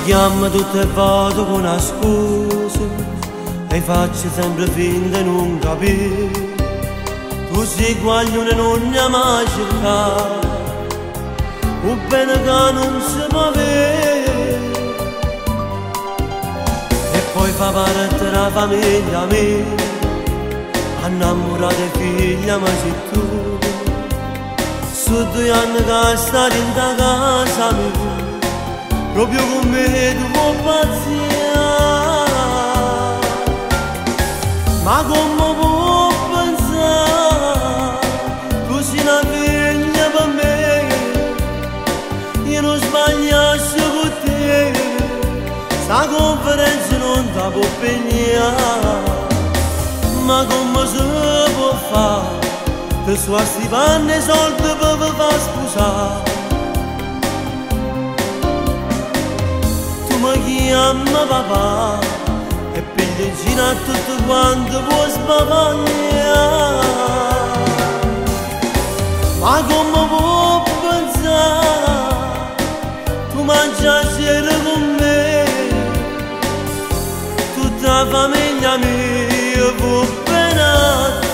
mi chiama tutte e volte con una scusa e faccio sempre finta di non capire. Tu sei guaglione non mi ha mai cercato, un bene che non si può vedere. E poi fa parte della famiglia mia, innamorata figlia ma sei tu. Su 2 anni che stai in casa mia, proprio con me tu vuoi pazziare. Ma come puoi pensare, tu sei una figlia per me, io non sbagliassi con te, sta conferenza non ti può impegnare. Ma come si può fare, te sua sti panni e soldi per vi far sposare? Mi chiama papà e piglia in giro a tutto quanto può sbavagliare. Ma come può pensare, tu mangiassi con me, tutta la famiglia mia può bene a te.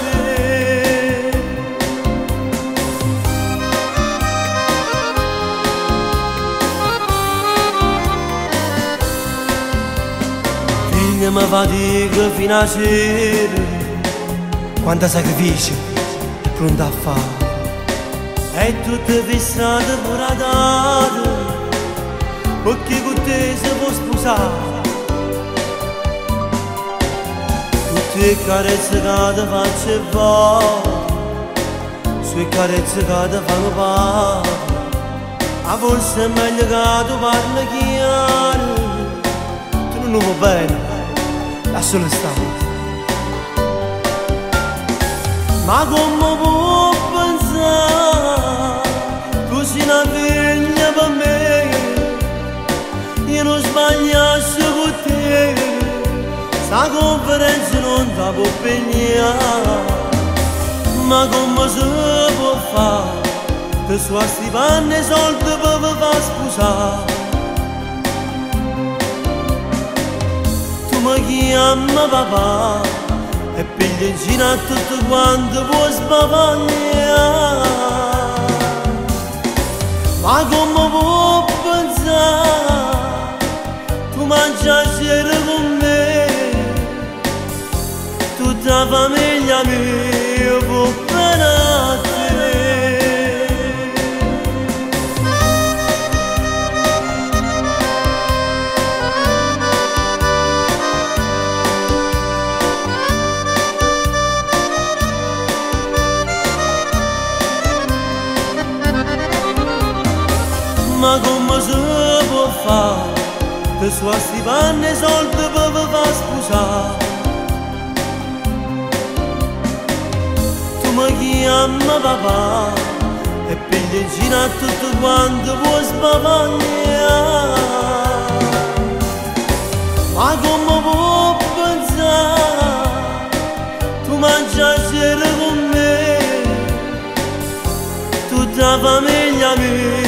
Mi fatica fino a sera, quanta sacrificio è pronta a fare, e tutte fissate pure a data, perché con te si può sposare. Tutte carezze che ti faccio e voglio, sue carezze che ti fanno paura, a forse è meglio che tu parli chiaro, tu non va bene, lascialo stare. Ma come può pensare, tu sei una figlia per me, io non sbagliassi con te, sta conferenza non ti può impegnare. Ma come si può fare, te sua sti panni e soldi per vi far sposare? Mi chiama papà e piglia in giro a tutto quanto può sbavagliare. Ma come può pensare, tu mangiassi con me, tutta la famiglia mia può bene a te. Ma come si può fare, te sua sti panni e soldi per vi far sposare? Tu mi chiama papà e piglia in giro a tutto quanto può sbavagliare. Ma come può pensare, tu mangiassi con me, tutta la famiglia mia